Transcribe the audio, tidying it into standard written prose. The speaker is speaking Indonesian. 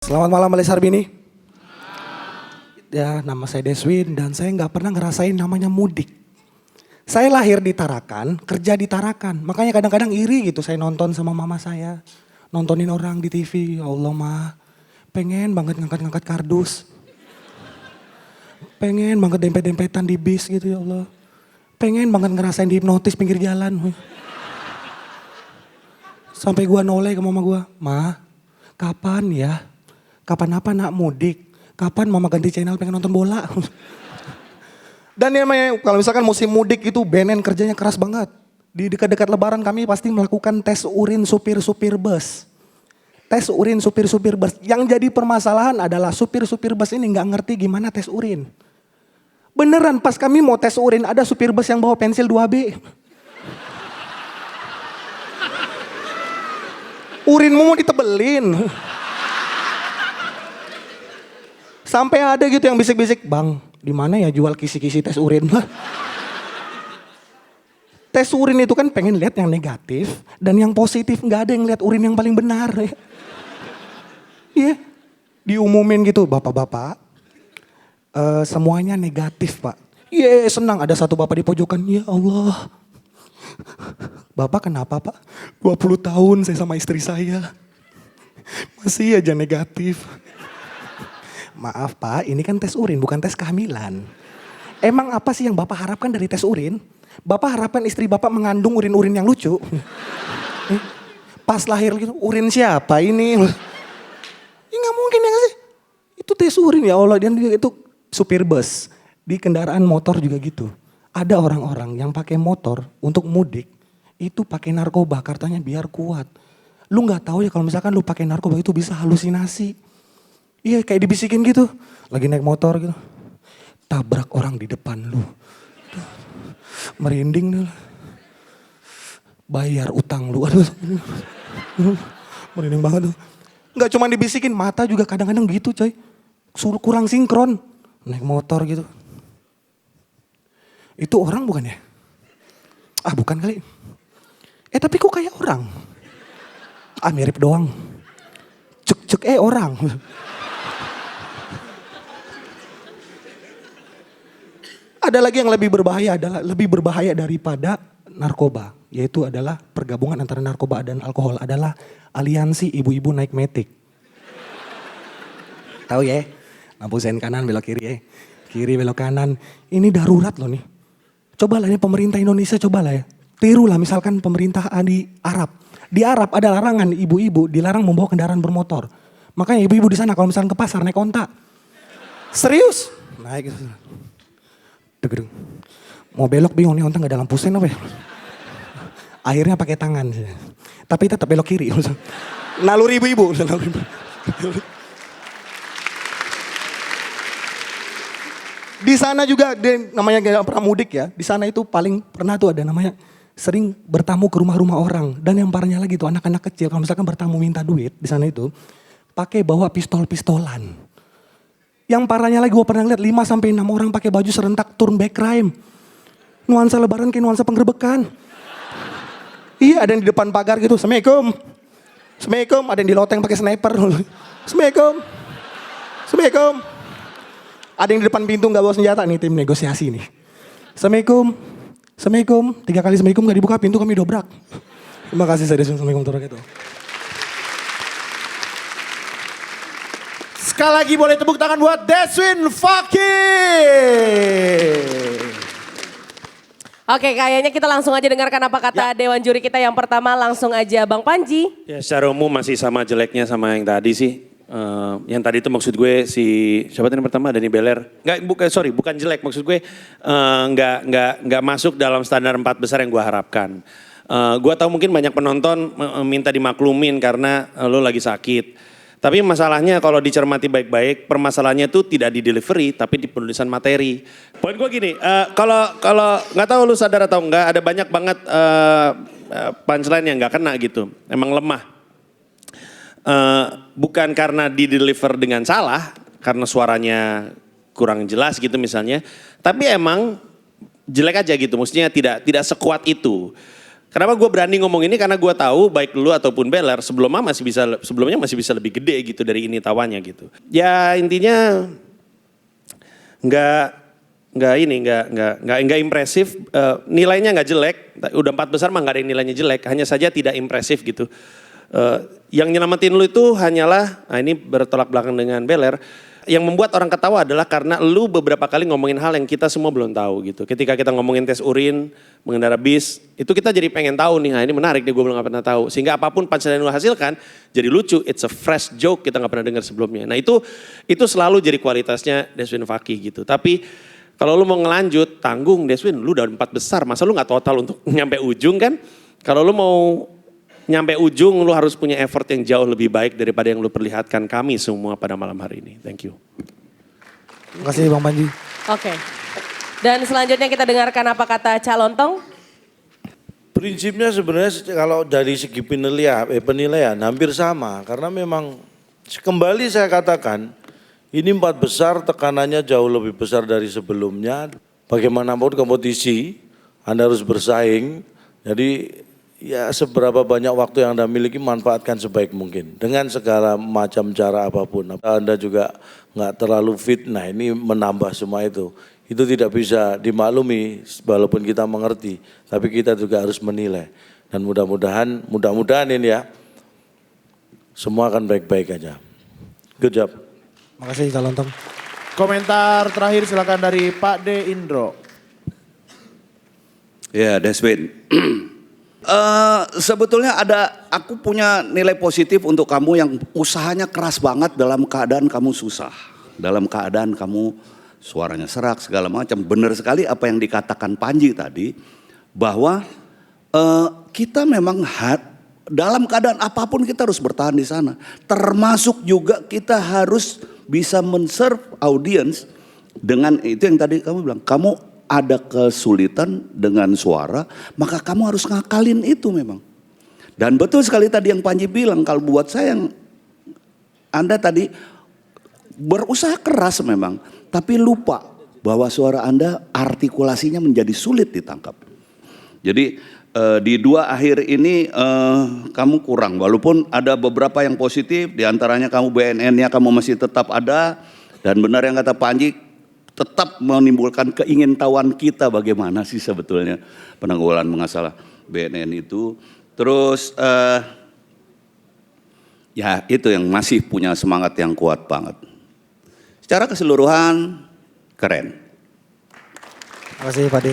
Selamat malam Malay Sarbini. Ya, nama saya Deswin dan saya nggak pernah ngerasain namanya mudik. Saya lahir di Tarakan, kerja di Tarakan. Makanya kadang-kadang iri gitu saya nonton sama mama saya. Nontonin orang di TV, ya Allah mah. Pengen banget ngangkat-ngangkat kardus. Pengen banget dempet-dempetan di bis gitu ya Allah. Pengen banget ngerasain dihipnotis pinggir jalan. Sampai gua noleh ke mama gua, "Ma, kapan ya? Kapan apa nak mudik? Kapan mama ganti channel pengen nonton bola?" Dan namanya kalau misalkan musim mudik itu BNN kerjanya keras banget. Di dekat-dekat lebaran kami pasti melakukan tes urin supir-supir bus. Tes urin supir-supir bus. Yang jadi permasalahan adalah supir-supir bus ini nggak ngerti gimana tes urin. Beneran pas kami mau tes urin ada supir bus yang bawa pensil 2B. Urinmu mau ditebelin. Sampai ada gitu yang bisik-bisik, "Bang, di mana ya jual kisi-kisi tes urin?" Tes urin itu kan pengen lihat yang negatif dan yang positif, nggak ada yang lihat urin yang paling benar. Iya, diumumin gitu, "Bapak-bapak, semuanya negatif Pak." Iya, senang ada satu bapak di pojokan, "Ya Allah, Bapak kenapa Pak? 20 tahun saya sama istri saya, masih aja negatif." "Maaf Pak, ini kan tes urin bukan tes kehamilan. Emang apa sih yang Bapak harapkan dari tes urin? Bapak harapkan istri Bapak mengandung urin-urin yang lucu? Pas lahir gitu, urin siapa ini?" Ya nggak mungkin ya nggak sih? Itu tes urin ya Allah, dan itu supir bus. Di kendaraan motor juga gitu. Ada orang-orang yang pakai motor untuk mudik, itu pakai narkoba katanya biar kuat. Lu nggak tahu ya kalau misalkan lu pakai narkoba itu bisa halusinasi. Iya kayak dibisikin gitu, lagi naik motor gitu. Tabrak orang di depan lu. Merinding dulu. Bayar utang lu, aduh. Merinding banget tuh. Nggak cuma dibisikin, mata juga kadang-kadang gitu coy. Suruh kurang sinkron, naik motor gitu. Itu orang bukan ya? Ah bukan kali. Tapi kok kayak orang? Ah mirip doang. Cek orang. Ada lagi yang lebih berbahaya daripada narkoba, yaitu adalah pergabungan antara narkoba dan alkohol, adalah aliansi ibu-ibu naik metik. Tahu ya? Lampu sen kanan belok kiri ya. Kiri belok kanan. Ini darurat loh nih. Cobalah ini pemerintah Indonesia cobalah ya. Tirulah misalkan pemerintah di Arab. Di Arab ada larangan ibu-ibu dilarang membawa kendaraan bermotor. Makanya ibu-ibu di sana kalau misalkan ke pasar naik onta. Serius? Naik gitu. Degedeng. Mau belok bingung nih onta gak ada lampu sen apa ya. Akhirnya pakai tangan. Tapi tetap belok kiri. Naluri ibu-ibu. Di sana juga namanya gak pernah mudik ya. Di sana itu paling pernah tuh ada namanya sering bertamu ke rumah-rumah orang. Dan yang parahnya lagi tuh anak-anak kecil kalau misalkan bertamu minta duit di sana itu pakai bawa pistol-pistolan. Yang parahnya lagi gue pernah lihat 5-6 orang pakai baju serentak turn back crime. Nuansa lebaran kayak nuansa penggerbekan. Iya ada yang di depan pagar gitu, "Assalamualaikum. Assalamualaikum." Ada yang di loteng pakai sniper. "Assalamualaikum. Assalamualaikum." Ada yang di depan pintu gak bawa senjata nih, tim negosiasi nih. "Assalamualaikum. Assalamualaikum." 3 kali assalamualaikum gak dibuka pintu kami dobrak. Terima kasih saya Deswin. Assalamualaikum warahmatullahi wabarakatuh. Sekali lagi boleh tepuk tangan buat Deswin Fakih. Oke, kayaknya kita langsung aja dengarkan apa kata Dewan Juri kita yang pertama. Langsung aja Bang Panji. Ya secara umum masih sama jeleknya sama yang tadi sih. Yang tadi itu maksud gue si siapa tadi yang pertama Dani Beler. Bukan jelek, maksud gue nggak masuk dalam standar 4 besar yang gue harapkan. Gue tahu mungkin banyak penonton minta dimaklumin karena lo lagi sakit. Tapi masalahnya kalau dicermati baik-baik, permasalahannya itu tidak di delivery tapi di penulisan materi. Poin gue gini, kalau nggak tahu lu sadar atau enggak, ada banyak banget punchline yang nggak kena gitu, emang lemah. Bukan karena di deliver dengan salah, karena suaranya kurang jelas gitu misalnya, tapi emang jelek aja gitu, maksudnya tidak sekuat itu. Kenapa gue berani ngomong ini? Karena gue tahu baik lu ataupun Beler sebelumnya masih bisa lebih gede gitu dari ini tawannya gitu. Ya intinya nggak impresif. Nilainya nggak jelek. Udah 4 besar mah nggak ada yang nilainya jelek. Hanya saja tidak impresif gitu. Yang nyelamatin lu itu hanyalah, nah ini bertolak belakang dengan Beler. Yang membuat orang ketawa adalah karena lu beberapa kali ngomongin hal yang kita semua belum tahu gitu. Ketika kita ngomongin tes urin, mengendara bis, itu kita jadi pengen tahu nih, nah ini menarik nih gue belum pernah tahu. Sehingga apapun punchline yang lu hasilkan jadi lucu, it's a fresh joke kita gak pernah dengar sebelumnya. Nah itu selalu jadi kualitasnya Deswin Fakih gitu. Tapi kalau lu mau ngelanjut, tanggung Deswin, lu udah 4 besar, masa lu gak total untuk nyampe ujung kan? Kalau lu mau nyampe ujung, lu harus punya effort yang jauh lebih baik daripada yang lu perlihatkan kami semua pada malam hari ini. Thank you. Terima kasih Bang Panji. Oke. Dan selanjutnya kita dengarkan apa kata Calontong. Prinsipnya sebenarnya kalau dari segi penilaian hampir sama. Karena memang kembali saya katakan ini 4 besar tekanannya jauh lebih besar dari sebelumnya. Bagaimanapun kompetisi Anda harus bersaing. Jadi ya seberapa banyak waktu yang Anda miliki manfaatkan sebaik mungkin. Dengan segala macam cara apapun. Anda juga nggak terlalu fit, nah ini menambah semua itu. Itu tidak bisa dimaklumi walaupun kita mengerti. Tapi kita juga harus menilai. Dan mudah-mudahan ini ya, semua akan baik-baik aja. Good job. Makasih Calontong. Komentar terakhir silakan dari Pak De Indro. Ya, Deswin. Sebetulnya aku punya nilai positif untuk kamu yang usahanya keras banget dalam keadaan kamu susah. Dalam keadaan kamu suaranya serak segala macam. Benar sekali apa yang dikatakan Panji tadi. Bahwa kita memang dalam keadaan apapun kita harus bertahan di sana. Termasuk juga kita harus bisa men-serve audience dengan itu yang tadi kamu bilang. Kamu ada kesulitan dengan suara, maka kamu harus ngakalin itu memang. Dan betul sekali tadi yang Panji bilang, kalau buat saya yang Anda tadi berusaha keras memang, tapi lupa bahwa suara Anda artikulasinya menjadi sulit ditangkap. Jadi di 2 akhir ini kamu kurang, walaupun ada beberapa yang positif, diantaranya kamu BNN-nya kamu masih tetap ada, dan benar yang kata Panji, tetap menimbulkan keingintahuan kita bagaimana sih sebetulnya penanggulangan masalah BNN itu. Terus ya itu yang masih punya semangat yang kuat banget. Secara keseluruhan keren. Terima kasih Pak De.